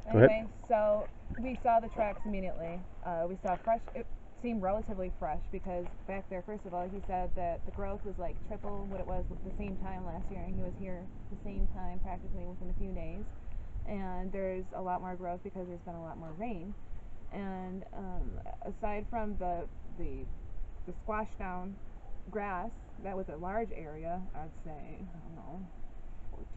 Anyway, so we saw the tracks immediately. We saw fresh. It seemed relatively fresh because back there, first of all, he said that the growth was like triple what it was at the same time last year, and he was here the same time practically within a few days. And there's a lot more growth because there's been a lot more rain. And aside from the squash down grass, that was a large area. I'd say, I don't know,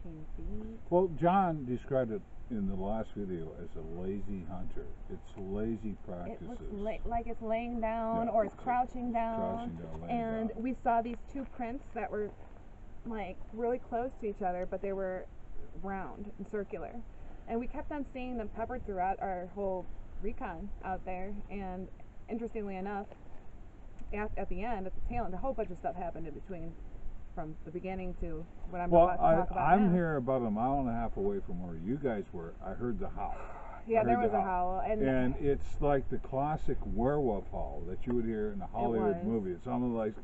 14 feet. Well, John described it in the last video as a lazy hunter. It's lazy practices. It looks like it's laying down, Yeah, or it's crouching down. Laying And down. we saw these two prints that were like really close to each other, but they were round and circular. And we kept on seeing them peppered throughout our whole recon out there. And interestingly enough, at the end, at the tail end, a whole bunch of stuff happened in between, from the beginning to what I'm about to talk about I'm now. here about a mile and a half away from where you guys were. I heard the howl. Yeah, there was a howl. And it's like the classic werewolf howl that you would hear in a Hollywood movie. It sounded like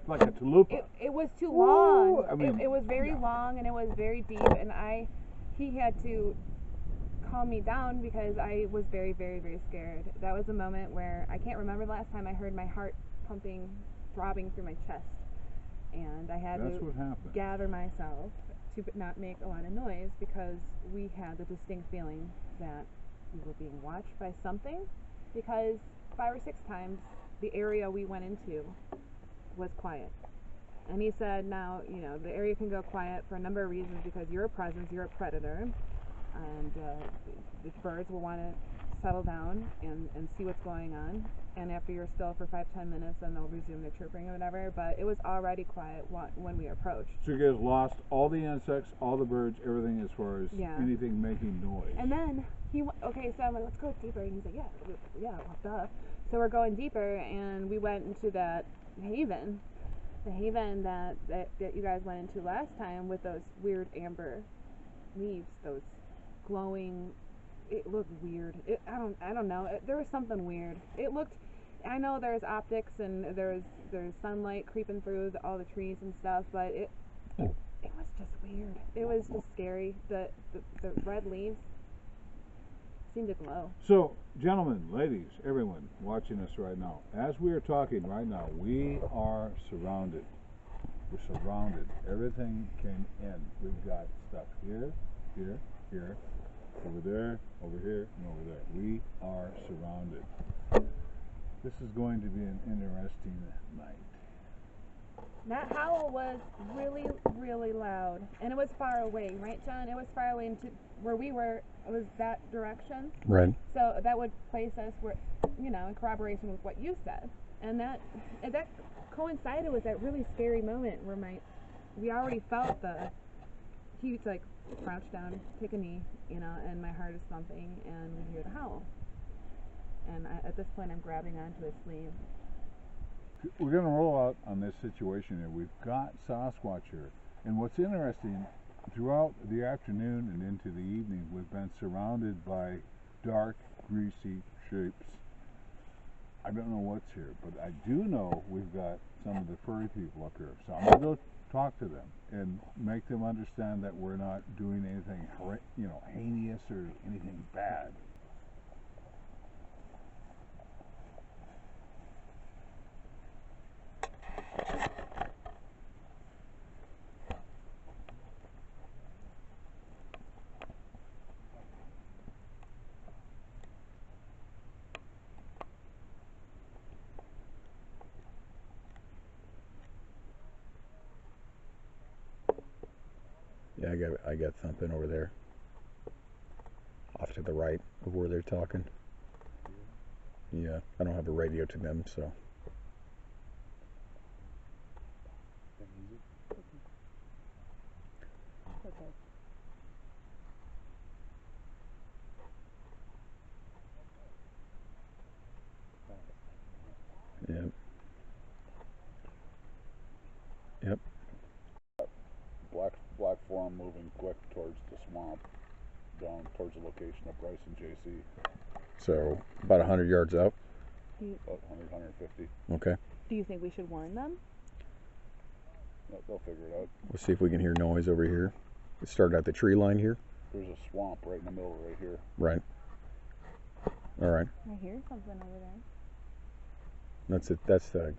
like a chalupa. It was too long. I mean, it was very long, and it was very deep, and he had to calm me down because I was very, very, very scared. That was a moment where I can't remember the last time I heard my heart pumping, throbbing through my chest, and I had to gather myself to not make a lot of noise because we had the distinct feeling that we were being watched by something, because 5 or 6 times the area we went into was quiet. And he said, now, you know, the area can go quiet for a number of reasons, because you're a presence, you're a predator, and the birds will want to settle down and see what's going on. And after you're still for 5-10 minutes, then they'll resume their chirping or whatever. But it was already quiet when we approached. So you guys lost all the insects, all the birds, everything as far as anything making noise. And then okay, so I'm like, let's go deeper. And he's like, yeah, duh. So we're going deeper, and we went into that haven. The haven that you guys went into last time with those weird amber leaves, those glowing. It looked weird. I don't know. There was something weird. It looked. I know there's optics and there's sunlight creeping through all the trees and stuff, but it was just weird. It was just scary. The red leaves seemed to glow. So, gentlemen, ladies, everyone watching us right now, as we are talking right now, we are surrounded. We're surrounded. Everything came in. We've got stuff here, here, here, over there, over here, and over there. We are surrounded. This is going to be an interesting night. That howl was really, really loud, and it was far away, right, John? It was far away into where we were. It was that direction, right? So that would place us where, you know, in corroboration with what you said, and that coincided with that really scary moment where we already felt he like crouch down, take a knee, you know, and my heart is thumping, and we hear the howl, and at this point I'm grabbing onto his sleeve. We're going to roll out on this situation here. We've got Sasquatch here, and what's interesting, throughout the afternoon and into the evening, we've been surrounded by dark, greasy shapes. I don't know what's here, but I do know we've got some of the furry people up here. So I'm going to go talk to them and make them understand that we're not doing anything, you know, heinous or anything bad. Yeah, I got something over there, off to the right of where they're talking. Yeah, I don't have a radio to them, so. Okay. Yep. Yep. Black form moving quick towards the swamp, down towards the location of Bryce and JC. So about 100 yards out. About 100, 150. Okay. Do you think we should warn them? They'll figure it out. We'll see if we can hear noise over here. It started at the tree line here. There's a swamp right in the middle right here. Right. All right. I hear something over there. That's it. That's the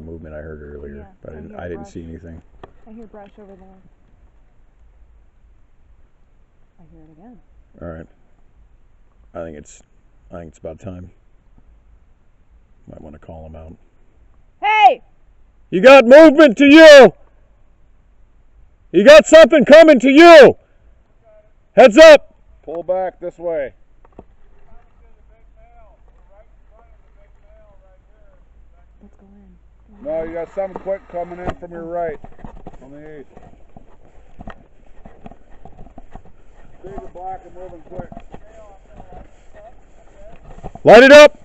movement I heard earlier, Yeah, but I hear I didn't brush. see anything. I hear brush over there. I hear it again. All right. I think it's about time. Might want to call him out. Hey! You got movement to you! You got something coming to you! Heads up! Pull back this way. Let's go in. No, you got something quick coming in from your right. On the east. Big and black and moving quick. Light it up!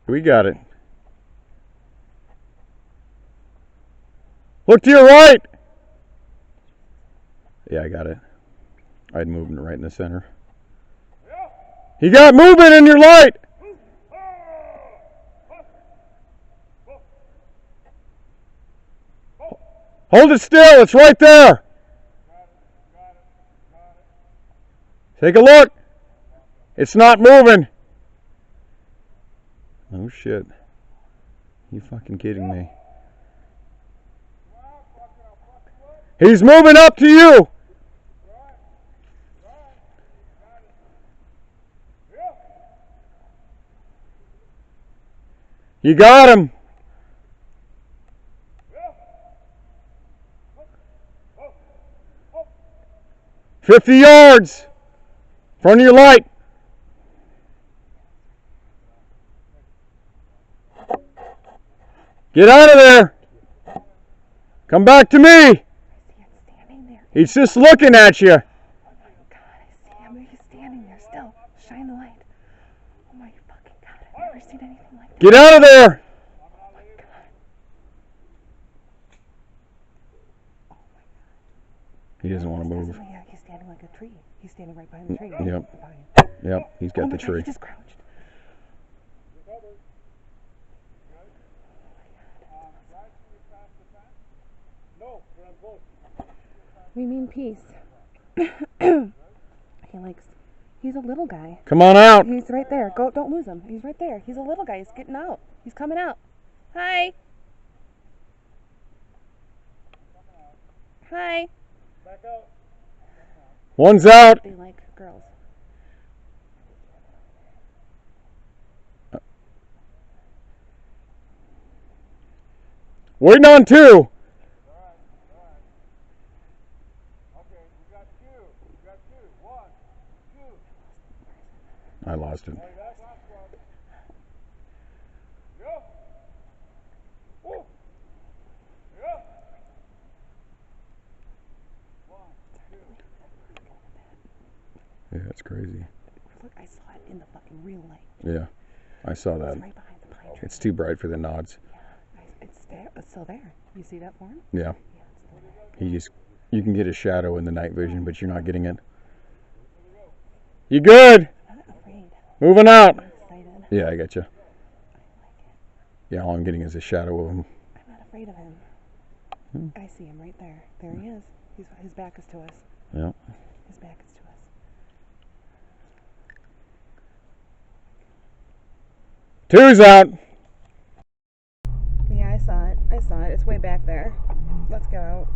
We got it. Look to your right! Yeah, I got it. I had movement right in the center. You got movement in your light! Hold it still, it's right there! Take a look! It's not moving! Oh shit. You fucking kidding me? He's moving up to you! You got him! "50 yards! Front of your light!" Get out of there! Come back to me! I see him standing there. He's just looking at you. Oh my god, I see him. He's standing there still. Shine the light. Oh my fucking god, I've never seen anything like that. Get out of there! Oh my god. Oh my god. He doesn't want to move. Yeah, he's standing like a tree. He's standing right behind the tree. Yep. Behind. Yep, he's Oh got my the god, tree. he just crouched. We mean peace. He's a little guy. Come on out! He's right there. Go, don't lose him. He's right there. He's a little guy. He's getting out. He's coming out. Hi. Hi. One's out! They like girls. Waiting on two! I lost him. Yeah, it's crazy. Look, I saw it in the fucking real light. Yeah, I saw that. It's right behind the pine tree. It's too bright for the nods. Yeah, it's still there. You see that form? Yeah. Yeah, it's still there. You can get a shadow in the night vision, but you're not getting it. You good? I'm not afraid. Moving out. I'm excited. Yeah, I got you. I like it. Yeah, all I'm getting is a shadow of him. I'm not afraid of him. I see him right there. There he is. His back is to us. Yeah. His back is to us. Two's out. Yeah, I saw it. It's way back there. Let's go out.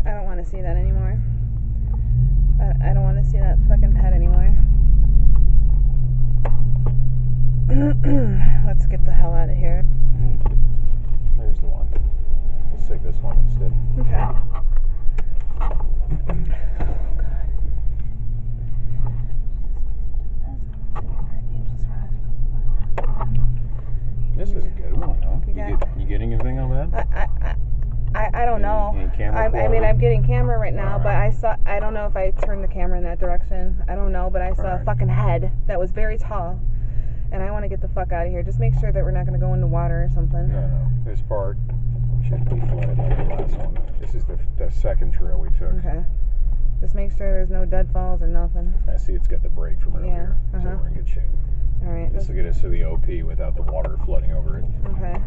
I don't want to see that anymore. I don't want to see that fucking pet anymore. Let's get the hell out of here. There's the one. Let's take this one instead. Okay. This is a good one, huh? You getting anything on that? I don't know. Any camera I mean, quality? I'm getting camera right now, but I don't know if I turned the camera in that direction. I don't know, but I saw a Alright. fucking head that was very tall, and I want to get the fuck out of here. Just make sure that we're not going to go into water or something. No. This part should be flooded like the last one. This is the second trail we took. Okay. Just make sure there's no deadfalls or nothing. I see it's got the break from earlier, so uh-huh. we're in good shape. All right. This will get us to the OP without the water flooding over it. Okay.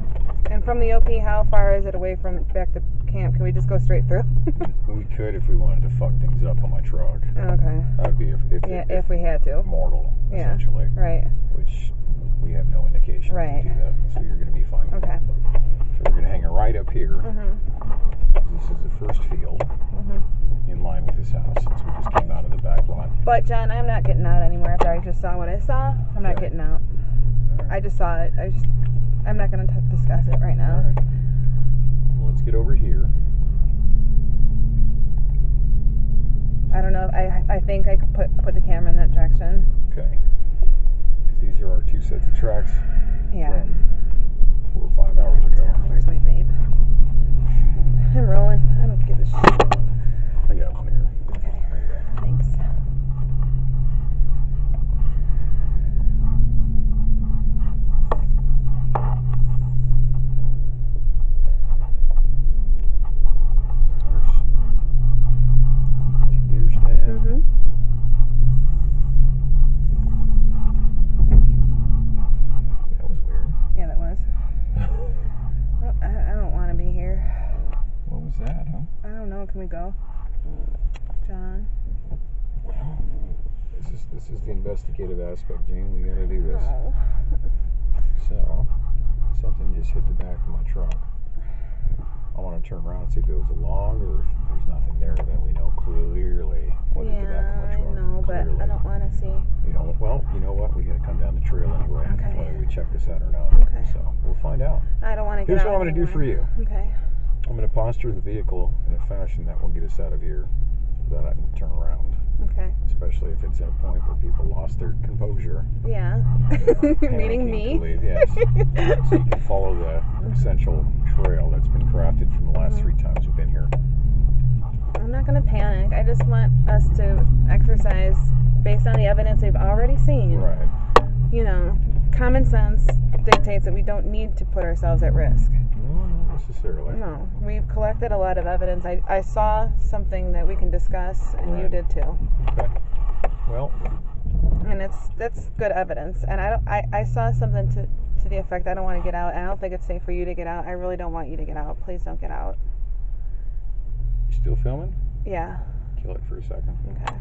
And from the OP, how far is it away from back to camp? Can we just go straight through? We could if we wanted to fuck things up on my truck. Okay. That would be if we had to. mortal, Yeah. essentially. Right. Which we have no indication Right. to do that. So you're going to be fine. Okay. So we're going to hang it right up here. Mm-hmm. This is the first field Mm-hmm. in line with this house since we just came out of the back lot. But John, I'm not getting out anymore after I just saw what I saw. I'm not Okay. getting out. All right. I just saw it. I'm not going to discuss it right now. All right. Well, let's get over here. I don't know. I think I could put the camera in that direction. Okay. Because these are our two sets of tracks Yeah. from 4 or 5 hours ago. Where's my babe? I'm rolling. I don't give a shit. I got one here. Okay. Thanks. There's your gear stand. Mm-hmm. That was weird. Yeah, that was. Well, I don't want to be here. What was that, huh? I don't know. Can we go? John? Well, this is the investigative aspect, Jane. We gotta do this. No. So, something just hit the back of my truck. I want to turn around and see if it was a log or if there's nothing there. Then we know clearly what hit the back of my Yeah, truck. I know, but Clearly. I don't want to see. You know, well, you know what? We gotta come down the trail anyway, Okay. whether we check this out or not. Okay. So we'll find out. I don't want to get Here's out what I'm gonna do for you. Okay. I'm gonna posture the vehicle in a fashion that will get us out of here without having to turn around. Okay. Especially if it's at a point where people lost their composure. Yeah. Meaning panicking me. to leave, yes. So you can follow the essential trail that's been crafted from the last 3 times we've been here. I'm not going to panic. I just want us to exercise based on the evidence we've already seen. Right. You know, common sense dictates that we don't need to put ourselves at risk. No, not necessarily. No, we've collected a lot of evidence. I saw something that we can discuss, and you Right. did too. Okay. Well, And that's good evidence. And I saw something to the effect I don't want to get out. I don't think it's safe for you to get out. I really don't want you to get out. Please don't get out. you still filming? Yeah. Kill it for a second. Okay.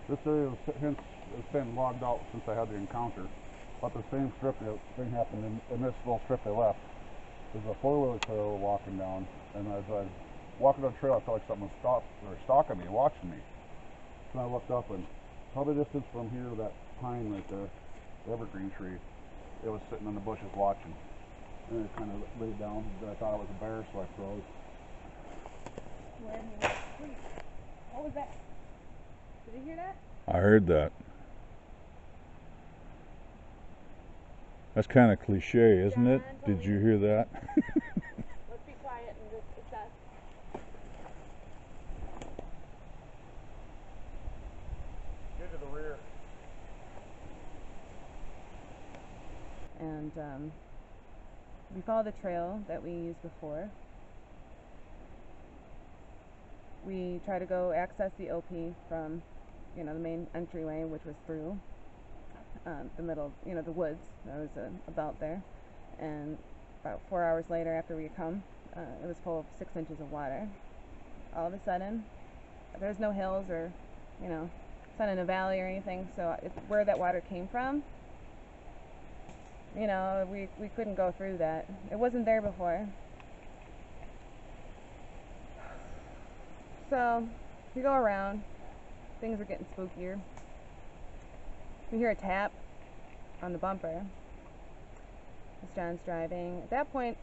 This area has been logged out since I had the encounter. But the same strip thing happened in this little strip they left. There's a four-wheeler trailer walking down, and as I was walking down the trail, I felt like something was stalking me, watching me. So I looked up, and probably distance from here to that pine right there, the evergreen tree, it was sitting in the bushes watching. And it kind of laid down. I thought it was a bear, so I froze. What was that? Did you hear that? I heard that. That's kind of cliche, isn't it? Did you hear that? Let's be quiet and just assess. Get to the rear. And we follow the trail that we used before. We try to go access the OP from, the main entryway, which was through the middle, the woods. There was a belt there. And about 4 hours later, after we come, it was full of 6 inches of water. All of a sudden, there's no hills or, it's not in a valley or anything. So where that water came from, we couldn't go through that. It wasn't there before. So we go around. Things are getting spookier. We hear a tap on the bumper as John's driving. At that point,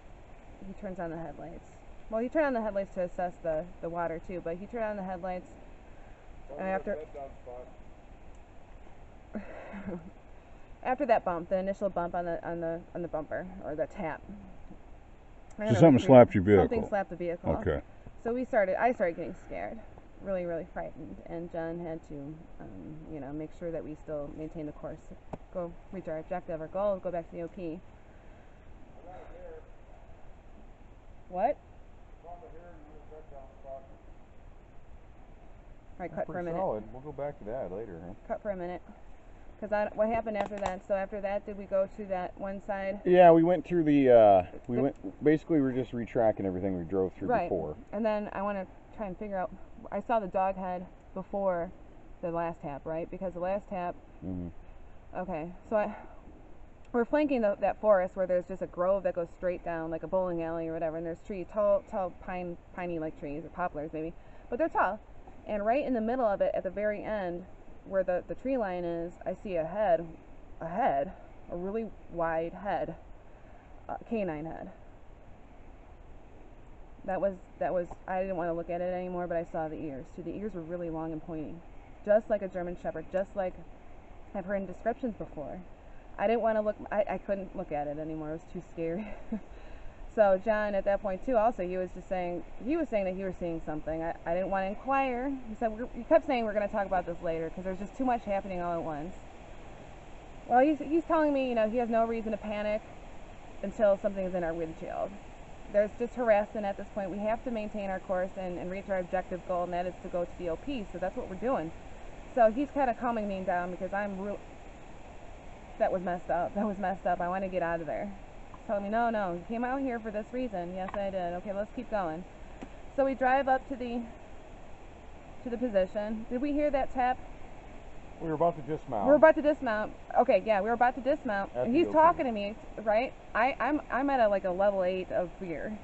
he turns on the headlights. Well, he turned on the headlights to assess the water too, but he turned on the headlights and after that bump, the initial bump on the bumper, or the tap. So something slapped your vehicle? Something slapped the vehicle. Okay. So I started getting scared, really, really frightened, and John had to, make sure that we still maintain the course, go reach our objective, our goal, go back to the OP. What? Alright, cut for a minute. Solid. We'll go back to that later, huh? Cut for a minute. Because what happened after that? So after that, did we go to that one side? Yeah, we went through the, basically we were just retracking everything we drove through Right. before. And then I want to try and figure out, I saw the dog head before the last tap, right? Because the last tap, okay, so we're flanking that forest where there's just a grove that goes straight down, like a bowling alley or whatever, and there's trees, tall piney like trees, or poplars maybe, but they're tall. And right in the middle of it, at the very end, where the tree line is, I see a head, a really wide head, canine head. That was, I didn't want to look at it anymore, but I saw the ears too. The ears were really long and pointy, just like a German Shepherd, just like I've heard in descriptions before. I didn't want to look, I couldn't look at it anymore, it was too scary. So John, at that point too, also, he was saying that he was seeing something. I didn't want to inquire. He said, he kept saying we're going to talk about this later, because there's just too much happening all at once. Well, he's telling me, he has no reason to panic until something is in our windshield. There's just harassment at this point. We have to maintain our course and reach our objective goal, and that is to go to the OP, so that's what we're doing. So he's kind of calming me down, because that was messed up. I want to get out of there. Telling me, no, you came out here for this reason. Yes, I did. Okay, let's keep going. So we drive up to the position. Did we hear that tap? We were about to dismount. We were about to dismount. Okay, yeah, we were about to dismount. And he's talking to me, right? I'm at a level 8 of fear.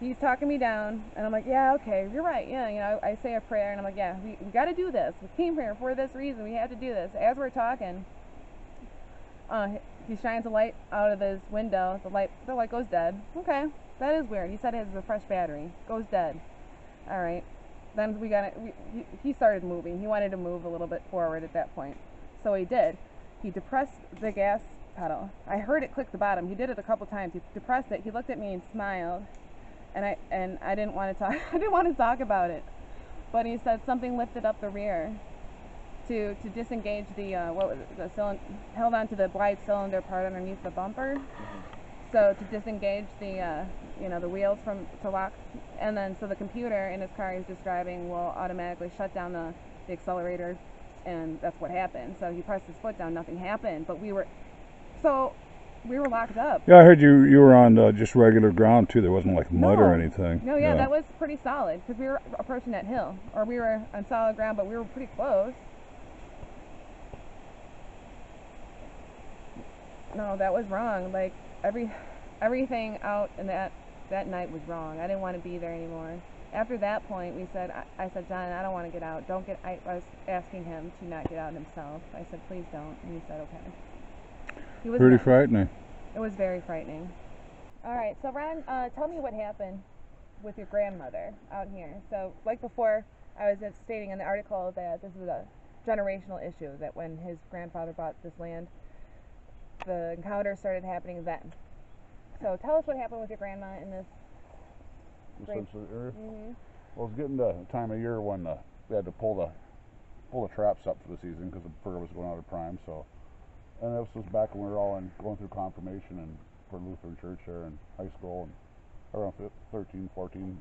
He's talking me down, and I'm like, yeah, okay, you're right. Yeah, I say a prayer, and I'm like, yeah, we got to do this. We came here for this reason. We have to do this. As we're talking, he shines a light out of his window. The light goes dead. Okay, that is weird. He said it has a fresh battery. Goes dead. All right. Then he started moving. He wanted to move a little bit forward at that point. So he did. He depressed the gas pedal. I heard it click the bottom. He did it a couple times. He depressed it. He looked at me and smiled. And I didn't want to talk. I didn't want to talk about it. But he said something lifted up the rear to disengage the held onto the wide cylinder part underneath the bumper. So to disengage the the wheels to lock, and then so the computer in his car he's describing will automatically shut down the accelerator, and that's what happened. So he pressed his foot down, nothing happened, but we were locked up. Yeah, I heard you were on just regular ground too. There wasn't like mud or anything. No, yeah, that was pretty solid, because we were approaching that hill, or we were on solid ground, but we were pretty close. No, that was wrong. Like everything out in that night was wrong. I didn't want to be there anymore. After that point, I said, John, I don't want to get out. I was asking him to not get out himself. I said, please don't. And he said, okay. He was pretty frightening. It was very frightening. All right, so Ron, tell me what happened with your grandmother out here. So, like before, I was stating in the article that this was a generational issue, that when his grandfather bought this land, the encounters started happening then. So tell us what happened with your grandma in this sensitive area. Well, it's getting the time of year when they had to pull the traps up for the season because the fur was going out of prime. So, and this was back when we were all going through confirmation and for Lutheran church there in high school, and around 13, 14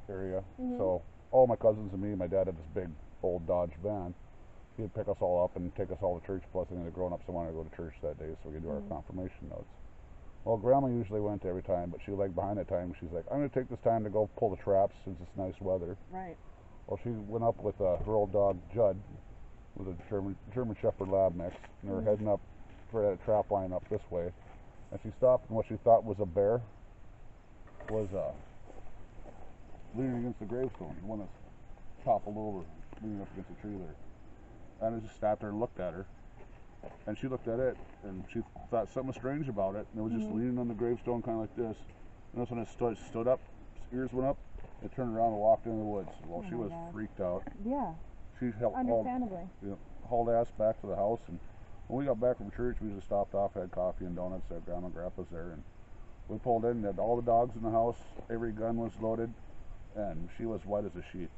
area. So all my cousins and me, my dad had this big old Dodge van. He'd pick us all up and take us all to church, plus any of the grown-ups that wanted to go to church that day, so we could do our confirmation notes. Well, Grandma usually went every time, but she lagged behind that time. She's like, I'm going to take this time to go pull the traps since it's nice weather. Right. Well, she went up with her old dog, Judd, with a German Shepherd Lab mix, and they were heading up for that trap line up this way. And she stopped, and what she thought was a bear was leaning against the gravestone. The one that's toppled over, leaning up against the tree there. And I just stopped there and looked at her, and she looked at it, and she thought something was strange about it, and it was just leaning on the gravestone kind of like this. And that's when it stood up, its ears went up, it turned around and walked into the woods. Well, she was freaked out. Yeah. She understandably. hauled ass back to the house, and when we got back from church, we just stopped off, had coffee and donuts at Grandma and Grandpa's there, and we pulled in, had all the dogs in the house, every gun was loaded, and she was white as a sheet.